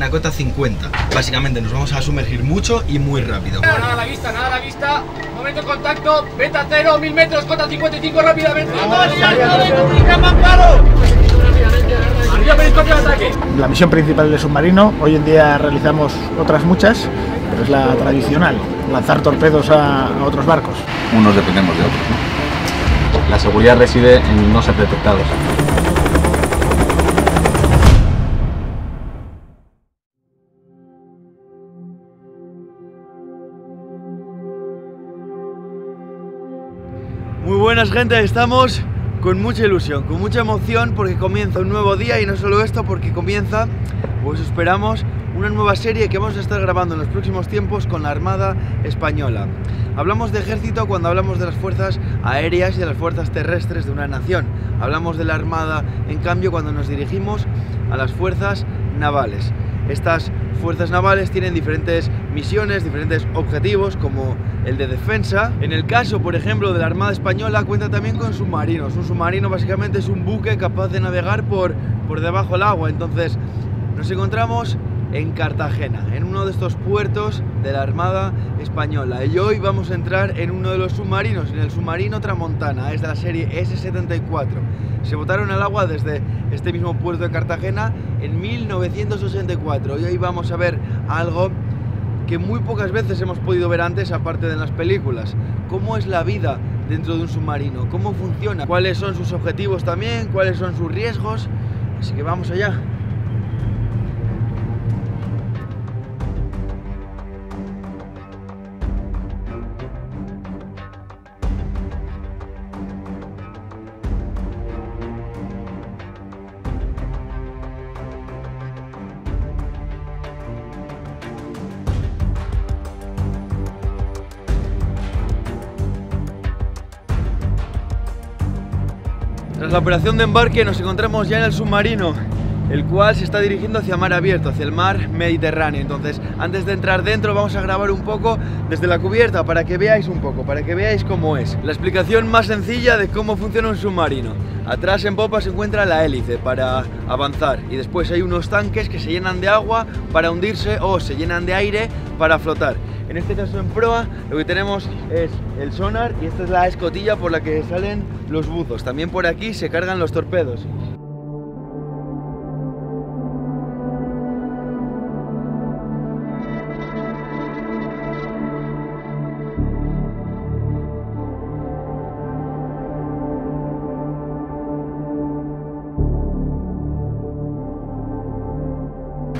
una cota 50. Básicamente nos vamos a sumergir mucho y muy rápido. Nada a la vista, nada a la vista. Momento de contacto, beta 0, 1000 metros, cota 55 rápidamente. Arriba, periscopio de ataque. La misión principal del submarino, hoy en día realizamos otras muchas, pero es la tradicional, lanzar torpedos a otros barcos. Unos dependemos de otros, ¿no? La seguridad reside en no ser detectados. Muy buenas, gente, estamos con mucha ilusión, con mucha emoción, porque comienza un nuevo día, y no solo esto, porque comienza, pues esperamos, una nueva serie que vamos a estar grabando en los próximos tiempos con la Armada Española. Hablamos de ejército cuando hablamos de las fuerzas aéreas y de las fuerzas terrestres de una nación. Hablamos de la Armada, en cambio, cuando nos dirigimos a las fuerzas navales. Estas fuerzas navales tienen diferentes misiones, diferentes objetivos, como el de defensa. En el caso, por ejemplo, de la Armada Española, cuenta también con submarinos. Un submarino básicamente es un buque capaz de navegar por debajo del agua. Entonces nos encontramos en Cartagena, en uno de estos puertos de la Armada Española, y hoy vamos a entrar en uno de los submarinos, en el submarino Tramontana. Es de la serie S-74. Se botaron al agua desde este mismo puerto de Cartagena en 1984, y hoy vamos a ver algo que muy pocas veces hemos podido ver antes, aparte de en las películas. Cómo es la vida dentro de un submarino, cómo funciona, cuáles son sus objetivos también, cuáles son sus riesgos. Así que vamos allá. Tras la operación de embarque nos encontramos ya en el submarino, el cual se está dirigiendo hacia mar abierto, hacia el mar Mediterráneo. Entonces, antes de entrar dentro, vamos a grabar un poco desde la cubierta para que veáis un poco, para que veáis cómo es. La explicación más sencilla de cómo funciona un submarino. Atrás en popa se encuentra la hélice para avanzar, y después hay unos tanques que se llenan de agua para hundirse o se llenan de aire para flotar. En este caso, en proa, lo que tenemos es el sonar, y esta es la escotilla por la que salen los buzos. También por aquí se cargan los torpedos.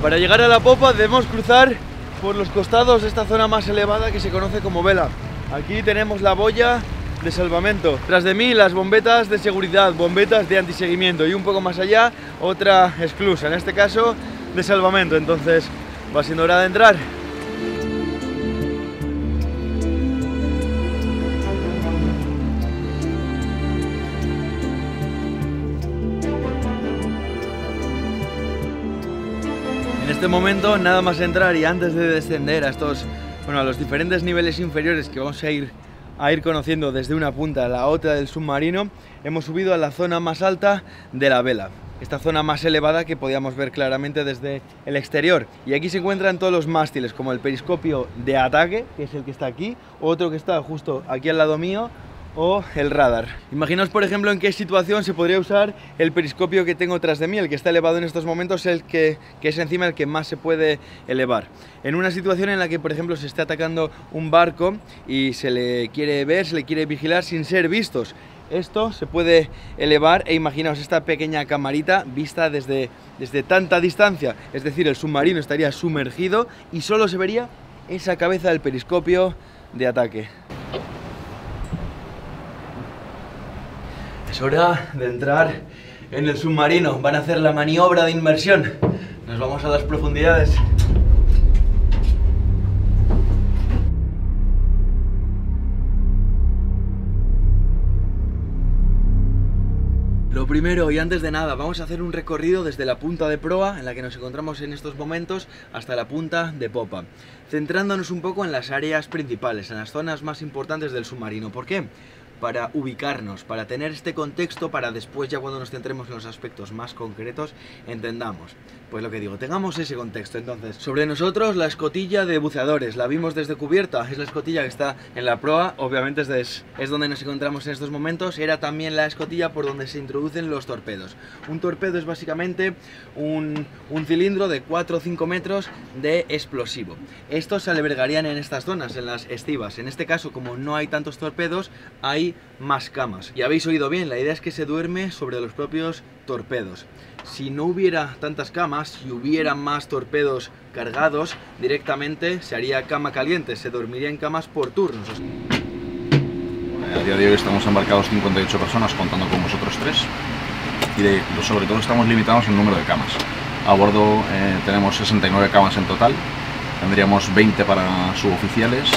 Para llegar a la popa debemos cruzar por los costados de esta zona más elevada que se conoce como vela. Aquí tenemos la boya de salvamento. Tras de mí las bombetas de seguridad, bombetas de antiseguimiento, y un poco más allá otra esclusa, en este caso de salvamento. Entonces va siendo hora de entrar. En este momento, nada más entrar y antes de descender a a los diferentes niveles inferiores que vamos a ir conociendo desde una punta a la otra del submarino, hemos subido a la zona más alta de la vela, esta zona más elevada que podíamos ver claramente desde el exterior. Y aquí se encuentran todos los mástiles, como el periscopio de ataque, que es el que está aquí, otro que está justo aquí al lado mío, o el radar. Imaginaos, por ejemplo, en qué situación se podría usar el periscopio que tengo tras de mí. El que está elevado en estos momentos es el que es encima el que más se puede elevar. En una situación en la que, por ejemplo, se está atacando un barco y se le quiere ver, se le quiere vigilar sin ser vistos, esto se puede elevar, e imaginaos esta pequeña camarita vista desde tanta distancia. Es decir, el submarino estaría sumergido y solo se vería esa cabeza del periscopio de ataque. Es hora de entrar en el submarino. Van a hacer la maniobra de inmersión. Nos vamos a las profundidades. Lo primero, y antes de nada, vamos a hacer un recorrido desde la punta de proa, en la que nos encontramos en estos momentos, hasta la punta de popa, centrándonos un poco en las áreas principales, en las zonas más importantes del submarino. ¿Por qué? Para ubicarnos, para tener este contexto, para después, ya cuando nos centremos en los aspectos más concretos, entendamos. Pues lo que digo, tengamos ese contexto. Entonces, sobre nosotros la escotilla de buceadores, la vimos desde cubierta, es la escotilla que está en la proa, obviamente es donde nos encontramos en estos momentos. Era también la escotilla por donde se introducen los torpedos. Un torpedo es básicamente un cilindro de 4 o 5 metros de explosivo. Estos se albergarían en estas zonas, en las estivas. En este caso, como no hay tantos torpedos, hay más camas. Y habéis oído bien, la idea es que se duerme sobre los propios torpedos. Si no hubiera tantas camas, si hubiera más torpedos cargados, directamente se haría cama caliente, se dormiría en camas por turnos. A día de hoy estamos embarcados 58 personas, contando con vosotros 3, y sobre todo estamos limitados en número de camas. A bordo tenemos 69 camas en total, tendríamos 20 para suboficiales,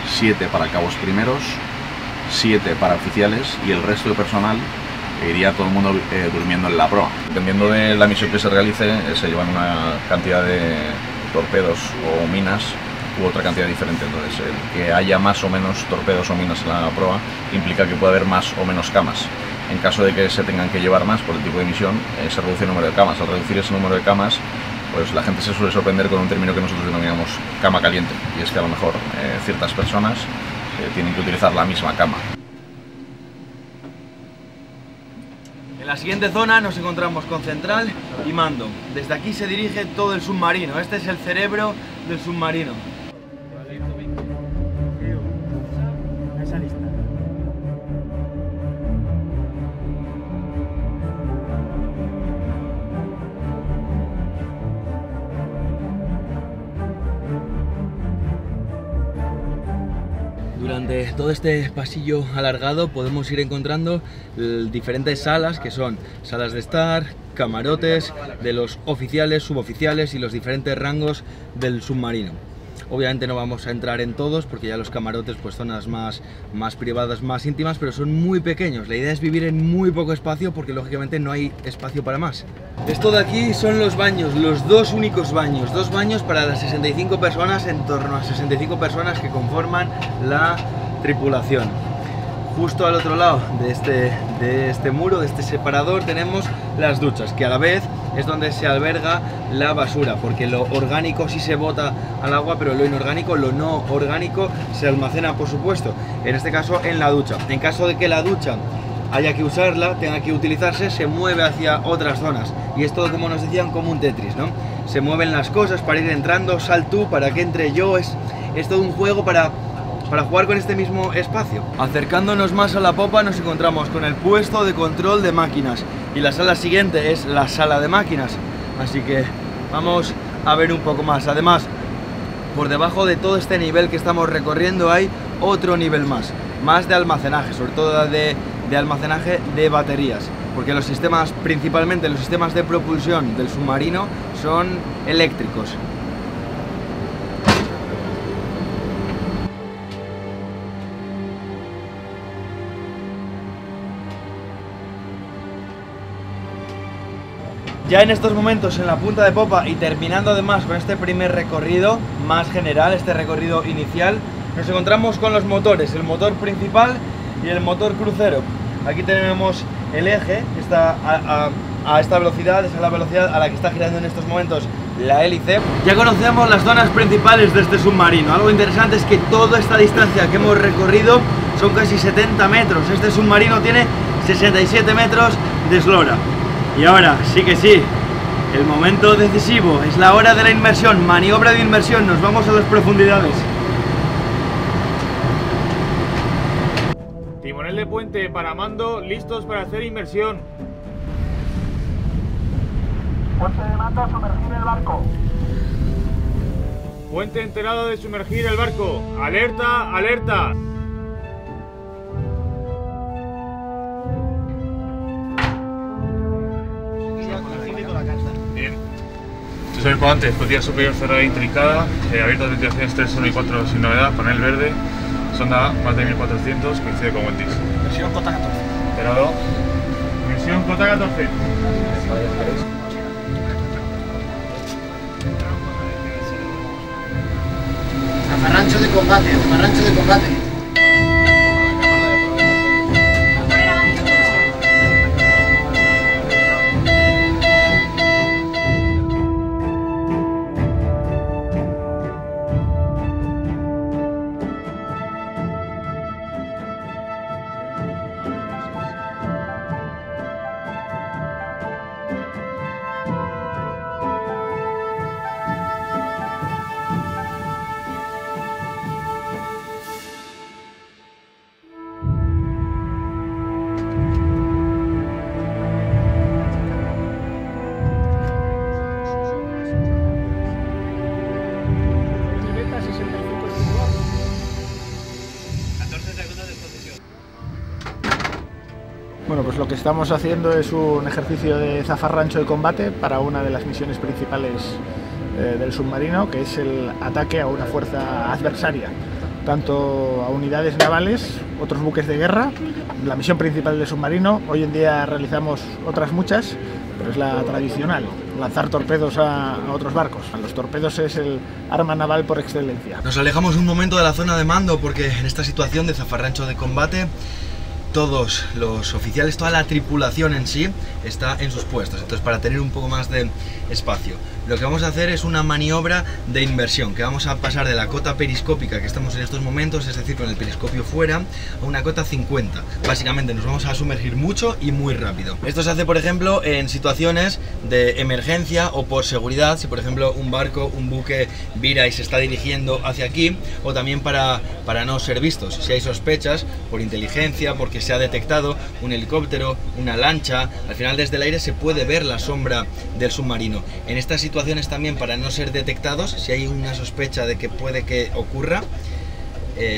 7 para cabos primeros, 7 para oficiales y el resto de personal iría todo el mundo durmiendo en la proa. Dependiendo de la misión que se realice, se llevan una cantidad de torpedos o minas u otra cantidad diferente. Entonces, el que haya más o menos torpedos o minas en la proa implica que puede haber más o menos camas. En caso de que se tengan que llevar más por el tipo de misión, se reduce el número de camas. Al reducir ese número de camas, pues la gente se suele sorprender con un término que nosotros denominamos cama caliente, y es que a lo mejor ciertas personas tienen que utilizar la misma cama. En la siguiente zona nos encontramos con central y mando. Desde aquí se dirige todo el submarino. Este es el cerebro del submarino. Durante todo este pasillo alargado podemos ir encontrando diferentes salas, que son salas de estar, camarotes de los oficiales, suboficiales y los diferentes rangos del submarino. Obviamente no vamos a entrar en todos porque ya los camarotes pues zonas más privadas, más íntimas, pero son muy pequeños. La idea es vivir en muy poco espacio porque lógicamente no hay espacio para más. Esto de aquí son los baños, los dos únicos baños. Dos baños para las 65 personas, en torno a 65 personas que conforman la tripulación. Justo al otro lado de este muro, de este separador, tenemos las duchas, que a la vez es donde se alberga la basura, porque lo orgánico sí se bota al agua, pero lo inorgánico, lo no orgánico, se almacena, por supuesto, en este caso en la ducha. En caso de que la ducha haya que usarla, tenga que utilizarse, se mueve hacia otras zonas. Y es todo, como nos decían, como un Tetris, ¿no? Se mueven las cosas para ir entrando, sal tú, para que entre yo, es todo un juego para jugar con este mismo espacio. Acercándonos más a la popa nos encontramos con el puesto de control de máquinas y la sala siguiente es la sala de máquinas, así que vamos a ver un poco más. Además, por debajo de todo este nivel que estamos recorriendo hay otro nivel más de almacenaje, sobre todo de almacenaje de baterías, porque los sistemas, principalmente los sistemas de propulsión del submarino, son eléctricos. Ya en estos momentos en la punta de popa y terminando además con este primer recorrido más general, este recorrido inicial, nos encontramos con los motores, el motor principal y el motor crucero. Aquí tenemos el eje que está a esta velocidad, esa es la velocidad a la que está girando en estos momentos la hélice. Ya conocemos las zonas principales de este submarino. Algo interesante es que toda esta distancia que hemos recorrido son casi 70 metros. Este submarino tiene 67 metros de eslora. Y ahora, sí que sí, el momento decisivo, es la hora de la inmersión, maniobra de inmersión, nos vamos a las profundidades. Timonel de puente para mando, listos para hacer inmersión. Puente de mando, sumergir el barco. Puente enterado de sumergir el barco. ¡Alerta, alerta! Bien. Cerco antes, escotilla superior cerrada e intrincada, abierta de ventilaciones 3, 1 y 4 sin novedad, panel verde, sonda A, más de 1400, coincide con Wentis. Versión cota 14. Enterado. Misión cota 14. Zafarrancho de combate, zafarrancho de combate. Bueno, pues lo que estamos haciendo es un ejercicio de zafarrancho de combate para una de las misiones principales del submarino, que es el ataque a una fuerza adversaria, tanto a unidades navales, otros buques de guerra. La misión principal del submarino, hoy en día realizamos otras muchas, pero es la tradicional, lanzar torpedos a otros barcos. Los torpedos es el arma naval por excelencia. Nos alejamos un momento de la zona de mando porque en esta situación de zafarrancho de combate todos los oficiales, toda la tripulación en sí está en sus puestos. Entonces, para tener un poco más de espacio, lo que vamos a hacer es una maniobra de inversión, que vamos a pasar de la cota periscópica que estamos en estos momentos, es decir, con el periscopio fuera, a una cota 50. Básicamente nos vamos a sumergir mucho y muy rápido. Esto se hace, por ejemplo, en situaciones de emergencia o por seguridad, si por ejemplo un barco, un buque vira y se está dirigiendo hacia aquí, o también para no ser vistos. Si hay sospechas por inteligencia, porque se ha detectado un helicóptero, una lancha, al final desde el aire se puede ver la sombra del submarino. En estas situaciones también, para no ser detectados, si hay una sospecha de que puede que ocurra,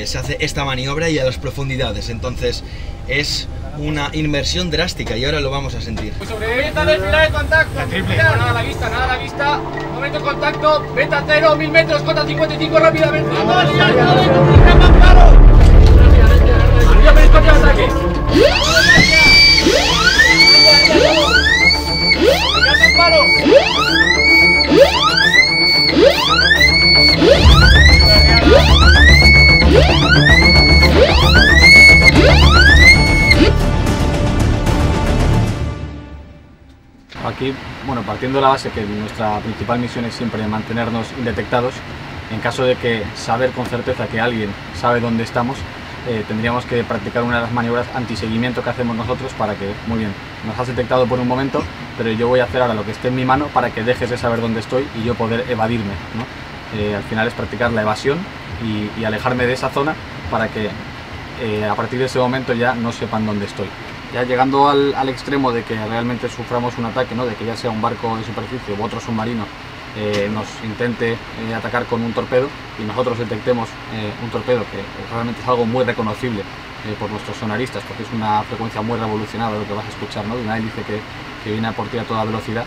se hace esta maniobra y a las profundidades. Entonces es una inmersión drástica y ahora lo vamos a sentir. Sobreviviente del final de contacto. Nada a la vista, nada a la vista. Momento de contacto, beta 0, 1000 metros, cota 55 rápidamente. Arriba periscopio de ataque. Aquí, bueno, partiendo de la base que nuestra principal misión es siempre mantenernos indetectados, en caso de que saber con certeza que alguien sabe dónde estamos, tendríamos que practicar una de las maniobras antiseguimiento que hacemos nosotros para que, muy bien, nos has detectado por un momento, pero yo voy a hacer ahora lo que esté en mi mano para que dejes de saber dónde estoy y yo poder evadirme, ¿no? Al final es practicar la evasión y alejarme de esa zona para que a partir de ese momento ya no sepan dónde estoy. Ya llegando al extremo de que realmente suframos un ataque, ¿no? De que ya sea un barco de superficie u otro submarino nos intente atacar con un torpedo y nosotros detectemos un torpedo, que realmente es algo muy reconocible por nuestros sonaristas, porque es una frecuencia muy revolucionada lo que vas a escuchar, ¿no? De una hélice que viene a por ti a toda velocidad.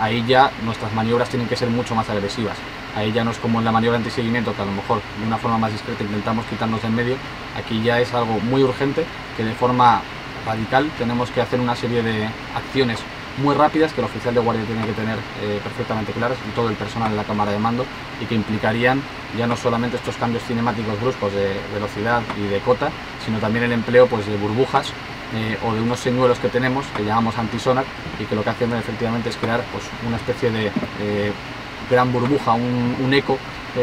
Ahí ya nuestras maniobras tienen que ser mucho más agresivas. Ahí ya no es como en la maniobra antiseguimiento, que a lo mejor de una forma más discreta intentamos quitarnos de en medio. Aquí ya es algo muy urgente, que de forma radical tenemos que hacer una serie de acciones muy rápidas que el oficial de guardia tiene que tener perfectamente claras, y todo el personal de la cámara de mando, y que implicarían ya no solamente estos cambios cinemáticos bruscos de velocidad y de cota, sino también el empleo pues, de burbujas o de unos señuelos que tenemos, que llamamos antisonar, y que lo que hacen efectivamente es crear pues, una especie de gran burbuja, un eco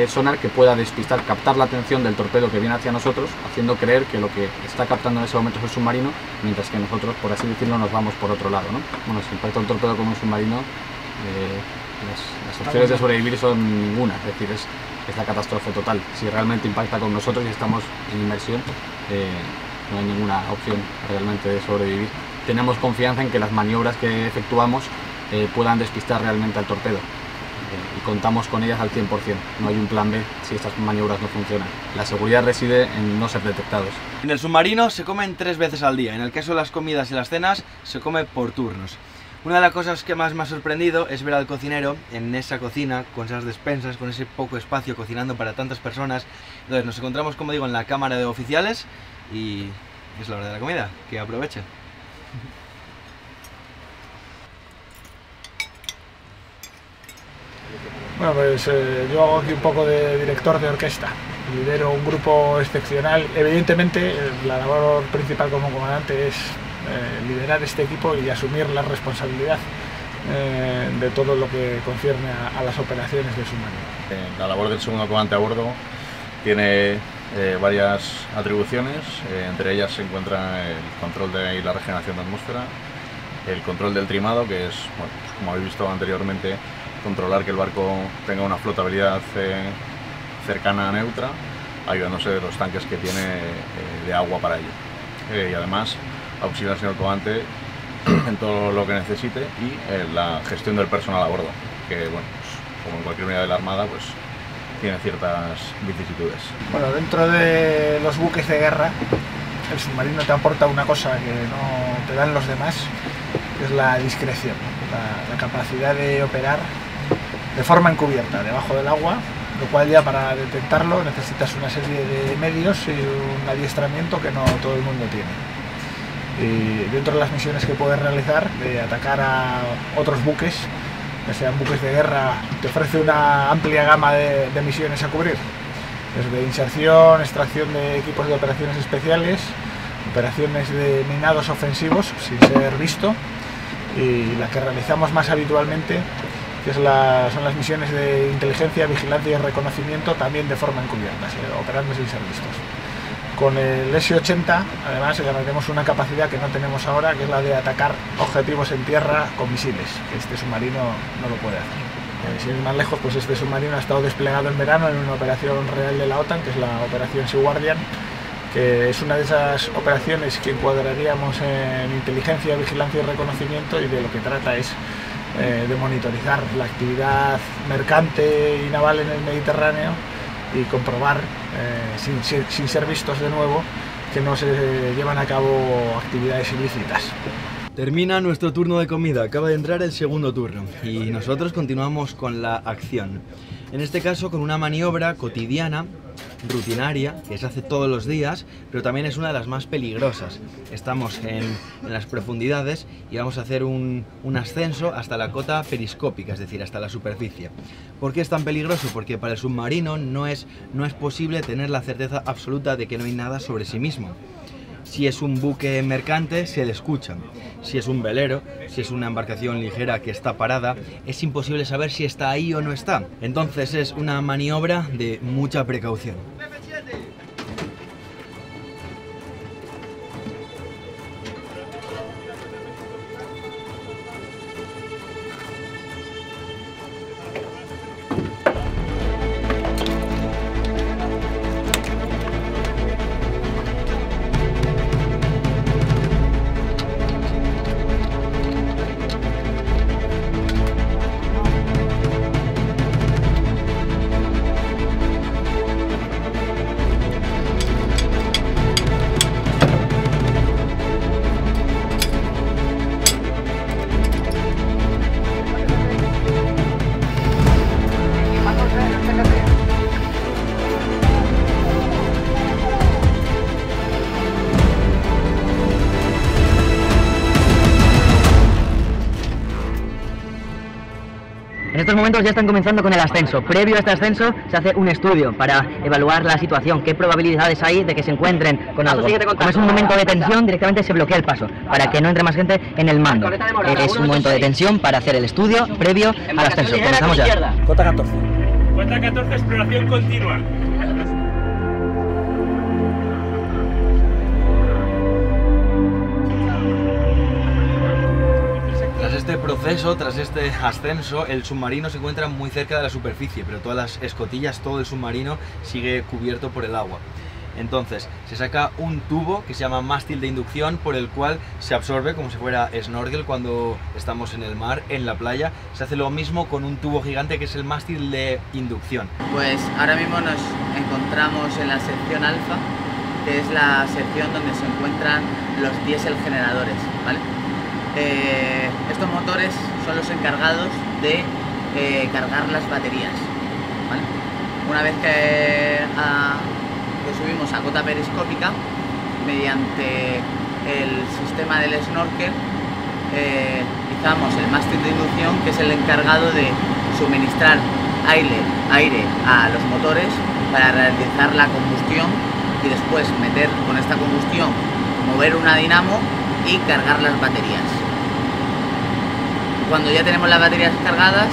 sonar que pueda despistar, captar la atención del torpedo que viene hacia nosotros, haciendo creer que lo que está captando en ese momento es el submarino, mientras que nosotros, por así decirlo, nos vamos por otro lado, ¿no? Bueno, si impacta un torpedo con un submarino, las opciones de sobrevivir son ninguna, es decir, es la catástrofe total. Si realmente impacta con nosotros y estamos en inmersión, no hay ninguna opción realmente de sobrevivir. Tenemos confianza en que las maniobras que efectuamos puedan despistar realmente al torpedo. Y contamos con ellas al 100%, no hay un plan B si estas maniobras no funcionan. La seguridad reside en no ser detectados. En el submarino se comen 3 veces al día, en el caso de las comidas y las cenas se come por turnos. Una de las cosas que más me ha sorprendido es ver al cocinero en esa cocina, con esas despensas, con ese poco espacio, cocinando para tantas personas. Entonces nos encontramos, como digo, en la cámara de oficiales y es la hora de la comida, que aprovechen. Bueno, pues yo hago aquí un poco de director de orquesta, lidero un grupo excepcional. Evidentemente la labor principal como comandante es liderar este equipo y asumir la responsabilidad de todo lo que concierne a las operaciones del submarino. La labor del segundo comandante a bordo tiene varias atribuciones, entre ellas se encuentra el control y la regeneración de atmósfera, el control del trimado, que es, bueno, pues como habéis visto anteriormente, controlar que el barco tenga una flotabilidad cercana a neutra, ayudándose de los tanques que tiene de agua para ello. Y además auxiliar al señor comandante en todo lo que necesite y la gestión del personal a bordo, que bueno, pues, como en cualquier unidad de la Armada, pues tiene ciertas vicisitudes. Bueno, dentro de los buques de guerra el submarino te aporta una cosa que no te dan los demás, que es la discreción, la capacidad de operar de forma encubierta, debajo del agua, lo cual ya para detectarlo necesitas una serie de medios y un adiestramiento que no todo el mundo tiene. Y dentro de las misiones que puedes realizar, de atacar a otros buques, que sean buques de guerra, te ofrece una amplia gama de misiones a cubrir, desde inserción, extracción de equipos de operaciones especiales, operaciones de minados ofensivos sin ser visto, y la que realizamos más habitualmente, que son las misiones de inteligencia, vigilancia y reconocimiento, también de forma encubierta, operando sin ser vistos. Con el S-80 además ganaremos una capacidad que no tenemos ahora, que es la de atacar objetivos en tierra con misiles, que este submarino no lo puede hacer. Sin ir más lejos, pues este submarino ha estado desplegado en verano en una operación real de la OTAN, que es la operación Sea Guardian, que es una de esas operaciones que encuadraríamos en inteligencia, vigilancia y reconocimiento, y de lo que trata es de monitorizar la actividad mercante y naval en el Mediterráneo y comprobar, sin ser vistos de nuevo, que no se llevan a cabo actividades ilícitas. Termina nuestro turno de comida, acaba de entrar el segundo turno y nosotros continuamos con la acción. En este caso con una maniobra cotidiana, rutinaria, que se hace todos los días, pero también es una de las más peligrosas. Estamos en las profundidades y vamos a hacer un ascenso hasta la cota periscópica, es decir, hasta la superficie. ¿Por qué es tan peligroso? Porque para el submarino no es posible tener la certeza absoluta de que no hay nada sobre sí mismo. Si es un buque mercante, se le escucha. Si es un velero, si es una embarcación ligera que está parada, es imposible saber si está ahí o no está. Entonces es una maniobra de mucha precaución. En estos momentos ya están comenzando con el ascenso. Previo a este ascenso se hace un estudio para evaluar la situación, qué probabilidades hay de que se encuentren con algo. Como es un momento de tensión, directamente se bloquea el paso, para que no entre más gente en el mando. Es un momento de tensión para hacer el estudio previo al ascenso. Comenzamos ya. Cota 14. Cota 14, exploración continua. Tras este proceso, tras este ascenso, el submarino se encuentra muy cerca de la superficie, pero todas las escotillas, todo el submarino sigue cubierto por el agua. Entonces se saca un tubo que se llama mástil de inducción, por el cual se absorbe como si fuera snorkel cuando estamos en el mar, en la playa. Se hace lo mismo con un tubo gigante que es el mástil de inducción. Pues ahora mismo nos encontramos en la sección alfa, que es la sección donde se encuentran los diésel generadores, ¿vale? Estos motores son los encargados de cargar las baterías, ¿vale? Una vez que subimos a cota periscópica, mediante el sistema del snorkel, izamos el mástil de inducción, que es el encargado de suministrar aire a los motores para realizar la combustión y después meter con esta combustión, mover una dinamo y cargar las baterías. Cuando ya tenemos las baterías cargadas,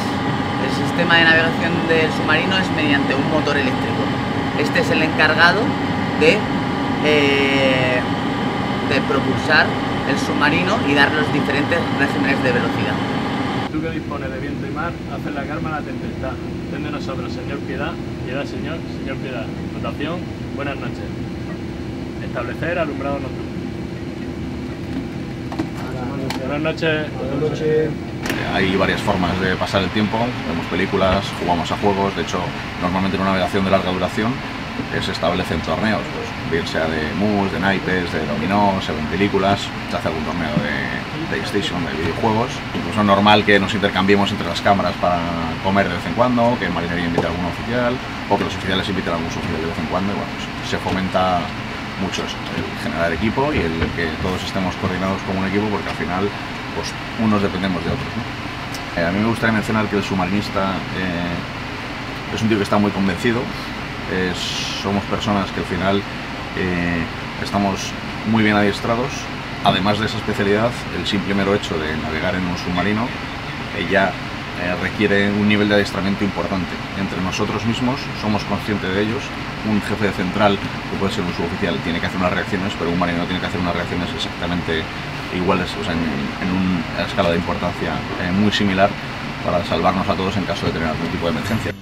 el sistema de navegación del submarino es mediante un motor eléctrico. Este es el encargado de propulsar el submarino y dar los diferentes regímenes de velocidad. Tú que dispones de viento y mar, haces la calma a la tempestad. Ten de nosotros, Señor, piedad. Piedad, Señor. Señor, piedad. Notación, buenas noches. Establecer alumbrado nocturno. Buenas noches. Buenas noches. Hay varias formas de pasar el tiempo, vemos películas, jugamos a juegos. De hecho, normalmente en una navegación de larga duración se establecen torneos, pues, bien sea de mus, de naipes, de dominó, se ven películas, se hace algún torneo de PlayStation, de videojuegos. Incluso es normal que nos intercambiemos entre las cámaras para comer de vez en cuando, que Marinería invite a algún oficial, o que los oficiales inviten a algún oficial de vez en cuando, y bueno, pues, se fomenta mucho eso, el generar equipo y el que todos estemos coordinados como un equipo, porque al final pues unos dependemos de otros, ¿no? A mí me gustaría mencionar que el submarinista es un tío que está muy convencido. Somos personas que al final estamos muy bien adiestrados. Además de esa especialidad, el simple mero hecho de navegar en un submarino ya requiere un nivel de adiestramiento importante. Entre nosotros mismos somos conscientes de ellos. Un jefe de central, que puede ser un suboficial, tiene que hacer unas reacciones, pero un marinero tiene que hacer unas reacciones exactamente iguales, o sea, en una escala de importancia muy similar, para salvarnos a todos en caso de tener algún tipo de emergencia.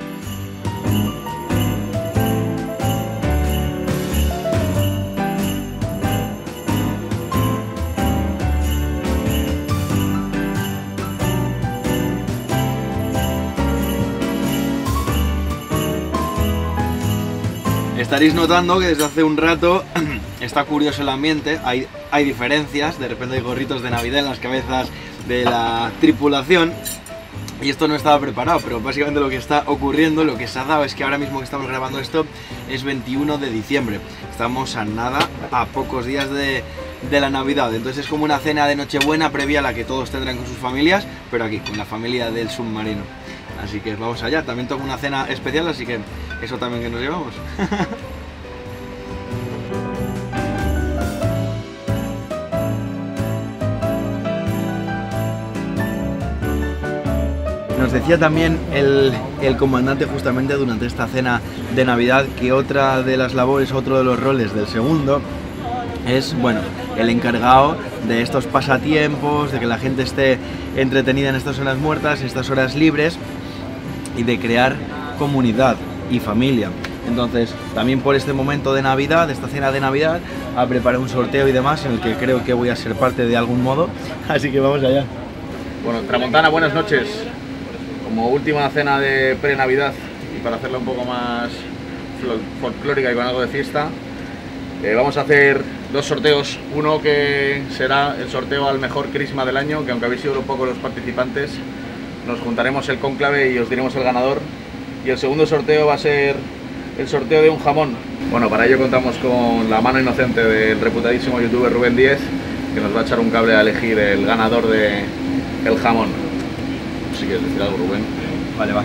Estaréis notando que desde hace un rato está curioso el ambiente, hay diferencias, de repente hay gorritos de Navidad en las cabezas de la tripulación y esto no estaba preparado, pero básicamente lo que está ocurriendo, lo que se ha dado es que ahora mismo que estamos grabando esto es 21 de diciembre, estamos a nada, a pocos días de la Navidad, entonces es como una cena de Nochebuena previa a la que todos tendrán con sus familias, pero aquí, con la familia del submarino. Así que vamos allá, también toca una cena especial, así que eso también que nos llevamos. Nos decía también el comandante justamente durante esta cena de Navidad que otra de las labores, otro de los roles del segundo es, bueno, el encargado de estos pasatiempos, de que la gente esté entretenida en estas horas muertas, en estas horas libres, y de crear comunidad y familia. Entonces, también por este momento de Navidad, de esta cena de Navidad, ha preparado un sorteo y demás en el que creo que voy a ser parte de algún modo, así que vamos allá. Bueno, Tramontana, buenas noches. Como última cena de pre-Navidad y para hacerla un poco más folclórica y con algo de fiesta, vamos a hacer dos sorteos. Uno que será el sorteo al mejor crisma del año, que aunque habéis sido un poco los participantes, nos juntaremos el cónclave y os diremos el ganador. Y el segundo sorteo va a ser el sorteo de un jamón. Bueno, para ello contamos con la mano inocente del reputadísimo youtuber Rubén Díez, que nos va a echar un cable a elegir el ganador del jamón. Si quieres decir algo, Rubén. Vale, va.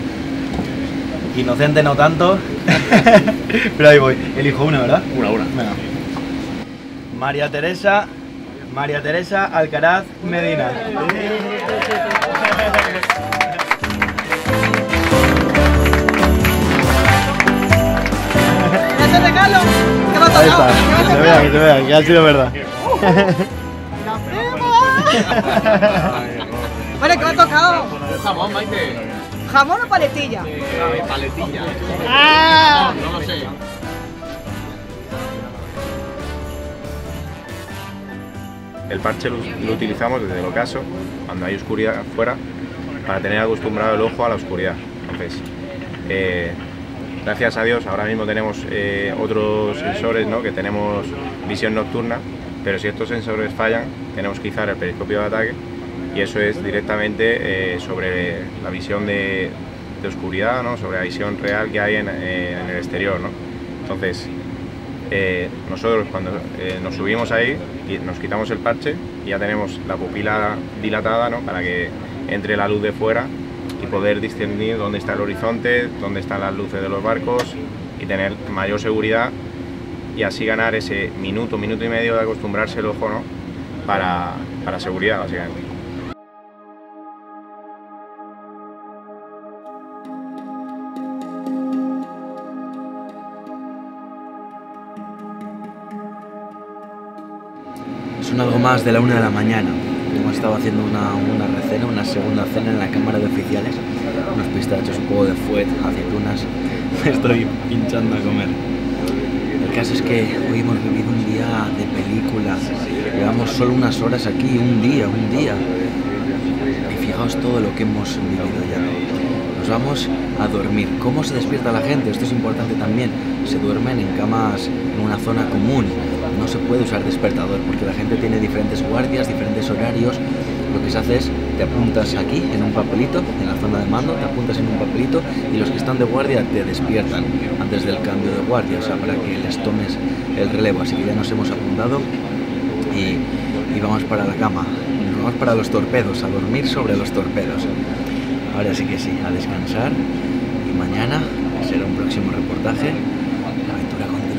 Inocente no tanto, pero ahí voy. Elijo una, ¿verdad? Una. Venga. María Teresa Alcaraz Medina. ¡Ese regalo! ¡Que va a Ahí está, que se vea, que ha sido verdad. Vale, que me ha tocado. Jamón, Maite. ¿Jamón o paletilla? Paletilla. ¡Ah! No lo sé. El parche lo utilizamos desde el ocaso, cuando hay oscuridad fuera, para tener acostumbrado el ojo a la oscuridad. Entonces, gracias a Dios ahora mismo tenemos otros sensores, ¿no? Que tenemos visión nocturna, pero si estos sensores fallan tenemos que izar el periscopio de ataque, y eso es directamente sobre la visión de oscuridad, ¿no? Sobre la visión real que hay en el exterior, ¿no? Entonces, nosotros cuando nos subimos ahí y nos quitamos el parche, y ya tenemos la pupila dilatada, ¿no? Para que entre la luz de fuera y poder discernir dónde está el horizonte, dónde están las luces de los barcos, y tener mayor seguridad, y así ganar ese minuto y medio de acostumbrarse el ojo, ¿no? para seguridad, básicamente. Son algo más de la 1 de la mañana. Hemos estado haciendo una recena, una segunda cena en la cámara de oficiales. Unos pistachos, un poco de fuet, aceitunas. Me estoy hinchando a comer. El caso es que hoy hemos vivido un día de película. Llevamos solo unas horas aquí, un día. Y fijaos todo lo que hemos vivido ya. nos vamos a dormir. ¿Cómo se despierta la gente? Esto es importante también. Se duermen en camas en una zona común. No se puede usar despertador porque la gente tiene diferentes guardias, diferentes horarios. Lo que se hace es, te apuntas aquí en un papelito, en la zona de mando, te apuntas en un papelito y los que están de guardia te despiertan antes del cambio de guardia, o sea, para que les tomes el relevo. Así que ya nos hemos apuntado y vamos para la cama. Nos vamos para los torpedos, a dormir sobre los torpedos. Ahora sí que sí, a descansar y mañana será un próximo reportaje, la aventura continúa.